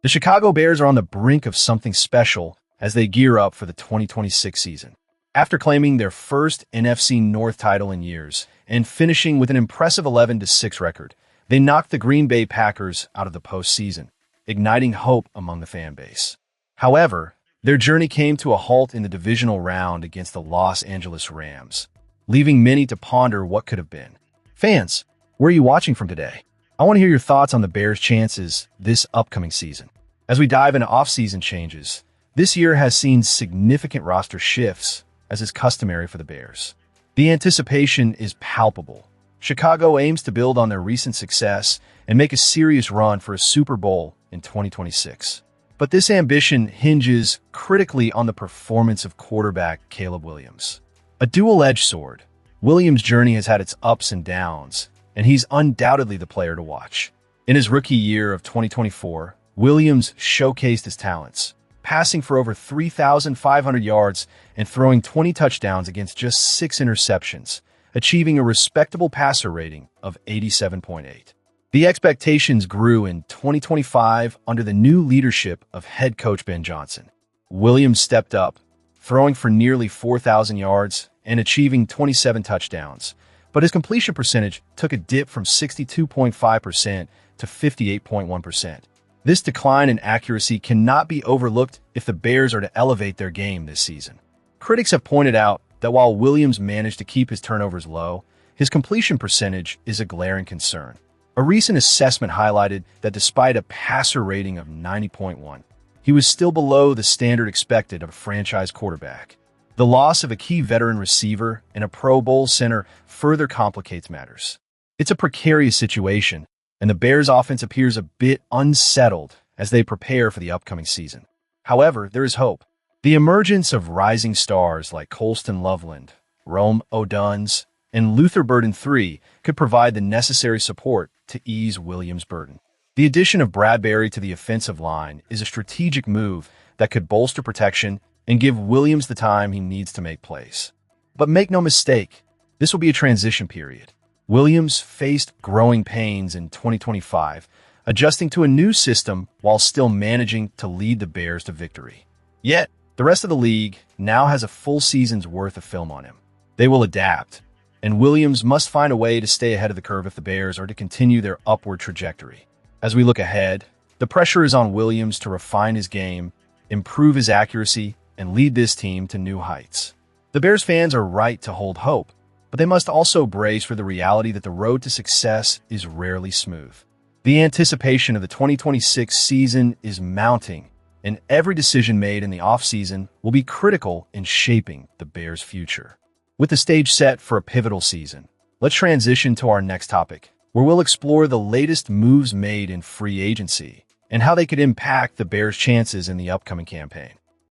The Chicago Bears are on the brink of something special as they gear up for the 2026 season. After claiming their first NFC North title in years and finishing with an impressive 11-6 record, they knocked the Green Bay Packers out of the postseason, igniting hope among the fan base. However, their journey came to a halt in the divisional round against the Los Angeles Rams, leaving many to ponder what could have been. Fans, where are you watching from today? I want to hear your thoughts on the Bears' chances this upcoming season. As we dive into off-season changes, this year has seen significant roster shifts, as is customary for the Bears. The anticipation is palpable. Chicago aims to build on their recent success and make a serious run for a Super Bowl in 2026. But this ambition hinges critically on the performance of quarterback Caleb Williams. A dual-edged sword, Williams' journey has had its ups and downs, and he's undoubtedly the player to watch. In his rookie year of 2024, Williams showcased his talents, passing for over 3,500 yards and throwing 20 touchdowns against just 6 interceptions, achieving a respectable passer rating of 87.8. The expectations grew in 2025 under the new leadership of head coach Ben Johnson. Williams stepped up, throwing for nearly 4,000 yards and achieving 27 touchdowns, but his completion percentage took a dip from 62.5% to 58.1%. This decline in accuracy cannot be overlooked if the Bears are to elevate their game this season. Critics have pointed out that while Williams managed to keep his turnovers low, his completion percentage is a glaring concern. A recent assessment highlighted that despite a passer rating of 90.1, he was still below the standard expected of a franchise quarterback. The loss of a key veteran receiver and a Pro Bowl center further complicates matters. It's a precarious situation, and the Bears' offense appears a bit unsettled as they prepare for the upcoming season. However, there is hope. The emergence of rising stars like Colston Loveland, Rome Odunze, and Luther Burden III could provide the necessary support to ease Williams' burden. The addition of Bradbury to the offensive line is a strategic move that could bolster protection and give Williams the time he needs to make plays. But make no mistake, this will be a transition period. Williams faced growing pains in 2025, adjusting to a new system while still managing to lead the Bears to victory. Yet, the rest of the league now has a full season's worth of film on him. They will adapt, and Williams must find a way to stay ahead of the curve if the Bears are to continue their upward trajectory. As we look ahead, the pressure is on Williams to refine his game, improve his accuracy, and lead this team to new heights. The Bears fans are right to hold hope, but they must also brace for the reality that the road to success is rarely smooth. The anticipation of the 2026 season is mounting, and every decision made in the offseason will be critical in shaping the Bears' future. With the stage set for a pivotal season, let's transition to our next topic, where we'll explore the latest moves made in free agency and how they could impact the Bears' chances in the upcoming campaign.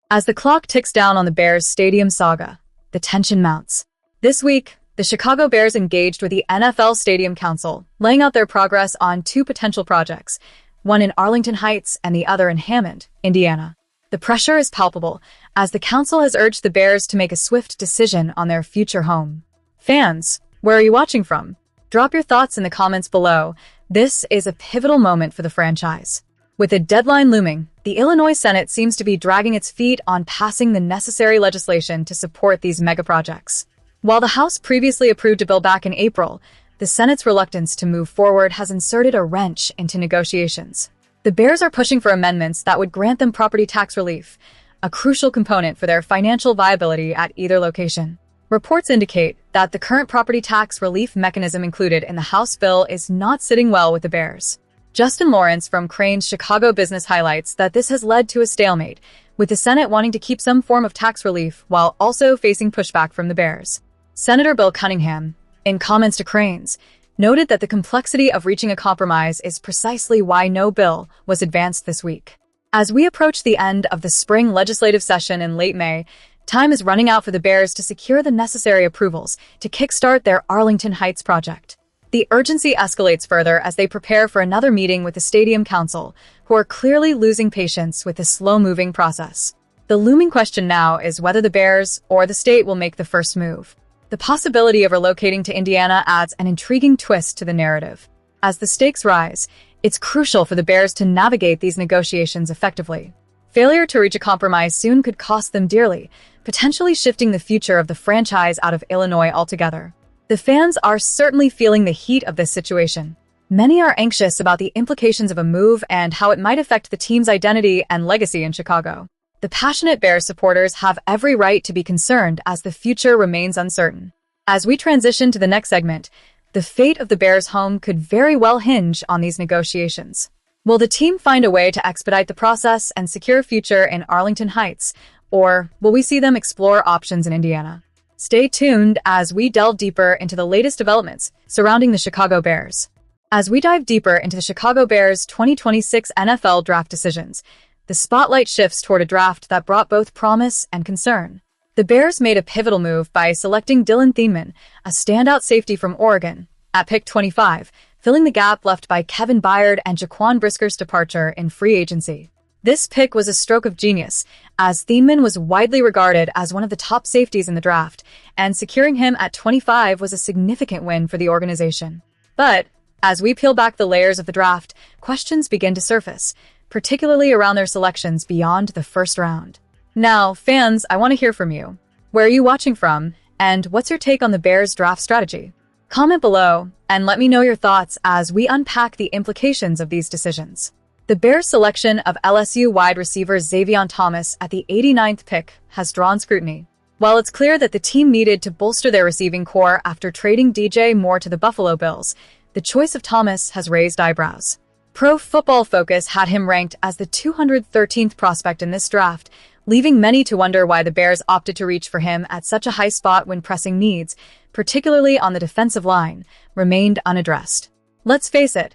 As the clock ticks down on the Bears' stadium saga, the tension mounts. This week, the Chicago Bears engaged with the NFL Stadium Council, laying out their progress on 2 potential projects, one in Arlington Heights and the other in Hammond, Indiana. The pressure is palpable, as the council has urged the Bears to make a swift decision on their future home. Fans, where are you watching from? Drop your thoughts in the comments below. This is a pivotal moment for the franchise. With a deadline looming, the Illinois Senate seems to be dragging its feet on passing the necessary legislation to support these megaprojects. While the House previously approved a bill back in April, the Senate's reluctance to move forward has inserted a wrench into negotiations. The Bears are pushing for amendments that would grant them property tax relief, a crucial component for their financial viability at either location. Reports indicate that the current property tax relief mechanism included in the House bill is not sitting well with the Bears. Justin Lawrence from Crain's Chicago Business highlights that this has led to a stalemate, with the Senate wanting to keep some form of tax relief while also facing pushback from the Bears. Senator Bill Cunningham, in comments to Crain's, noted that the complexity of reaching a compromise is precisely why no bill was advanced this week. As we approach the end of the spring legislative session in late May, time is running out for the Bears to secure the necessary approvals to kickstart their Arlington Heights project. The urgency escalates further as they prepare for another meeting with the Stadium Council, who are clearly losing patience with the slow-moving process. The looming question now is whether the Bears or the state will make the first move. The possibility of relocating to Indiana adds an intriguing twist to the narrative. As the stakes rise, It's crucial for the Bears to navigate these negotiations effectively. Failure to reach a compromise soon could cost them dearly, potentially shifting the future of the franchise out of Illinois altogether. The fans are certainly feeling the heat of this situation. Many are anxious about the implications of a move and how it might affect the team's identity and legacy in Chicago. The passionate Bears supporters have every right to be concerned as the future remains uncertain. As we transition to the next segment, the fate of the Bears' home could very well hinge on these negotiations. Will the team find a way to expedite the process and secure a future in Arlington Heights, or will we see them explore options in Indiana? Stay tuned as we delve deeper into the latest developments surrounding the Chicago Bears. As we dive deeper into the Chicago Bears' 2026 NFL draft decisions, the spotlight shifts toward a draft that brought both promise and concern. The Bears made a pivotal move by selecting Dillon Thieneman, a standout safety from Oregon, at pick 25, filling the gap left by Kevin Byard and Jaquan Brisker's departure in free agency. This pick was a stroke of genius, as Thieneman was widely regarded as one of the top safeties in the draft, and securing him at 25 was a significant win for the organization. But as we peel back the layers of the draft, questions begin to surface, particularly around their selections beyond the first round. Now, fans, I want to hear from you. Where are you watching from, and what's your take on the Bears' draft strategy? Comment below and let me know your thoughts as we unpack the implications of these decisions. The Bears' selection of LSU wide receiver Zavion Thomas at the 89th pick has drawn scrutiny. While it's clear that the team needed to bolster their receiving core after trading DJ Moore to the Buffalo Bills, the choice of Thomas has raised eyebrows. Pro Football Focus had him ranked as the 213th prospect in this draft, leaving many to wonder why the Bears opted to reach for him at such a high spot when pressing needs, particularly on the defensive line, remained unaddressed. Let's face it,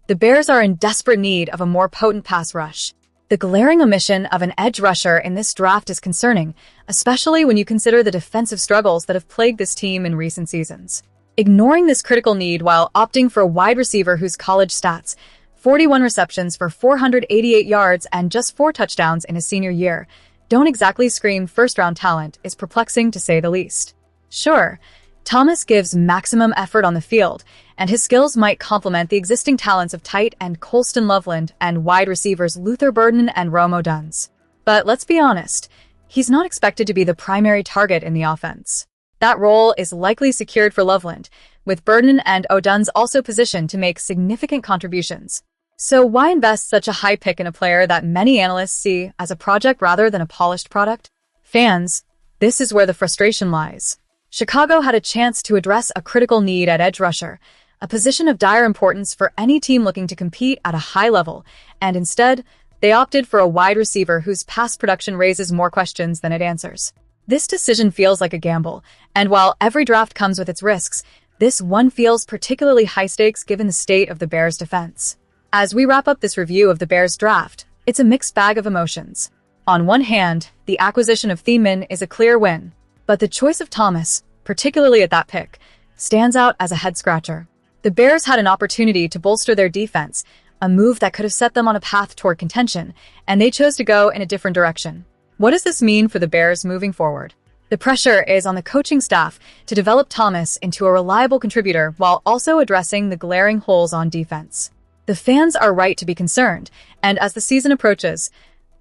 the Bears are in desperate need of a more potent pass rush. The glaring omission of an edge rusher in this draft is concerning, especially when you consider the defensive struggles that have plagued this team in recent seasons. Ignoring this critical need while opting for a wide receiver whose college stats, 41 receptions for 488 yards and just 4 touchdowns in his senior year, don't exactly scream first-round talent, is perplexing to say the least. Sure, Thomas gives maximum effort on the field, and his skills might complement the existing talents of tight end Colston Loveland and wide receivers Luther Burden and Rome Odunze. But let's be honest, he's not expected to be the primary target in the offense. That role is likely secured for Loveland, with Burden and Odunze also positioned to make significant contributions. So why invest such a high pick in a player that many analysts see as a project rather than a polished product? Fans, this is where the frustration lies. Chicago had a chance to address a critical need at edge rusher, a position of dire importance for any team looking to compete at a high level, and instead, they opted for a wide receiver whose pass production raises more questions than it answers. This decision feels like a gamble, and while every draft comes with its risks, this one feels particularly high stakes given the state of the Bears' defense. As we wrap up this review of the Bears' draft, it's a mixed bag of emotions. On one hand, the acquisition of Thieneman is a clear win, but the choice of Thomas, particularly at that pick, stands out as a head-scratcher. The Bears had an opportunity to bolster their defense, a move that could have set them on a path toward contention, and they chose to go in a different direction. What does this mean for the Bears moving forward? The pressure is on the coaching staff to develop Thomas into a reliable contributor while also addressing the glaring holes on defense. The fans are right to be concerned, and as the season approaches,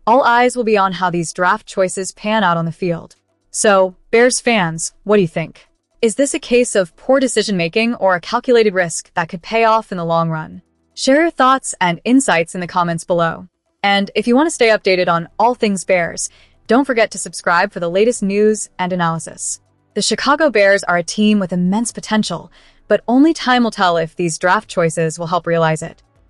all eyes will be on how these draft choices pan out on the field. So, Bears fans, what do you think? Is this a case of poor decision-making or a calculated risk that could pay off in the long run? Share your thoughts and insights in the comments below. And if you want to stay updated on all things Bears, don't forget to subscribe for the latest news and analysis. The Chicago Bears are a team with immense potential, but only time will tell if these draft choices will help realize it.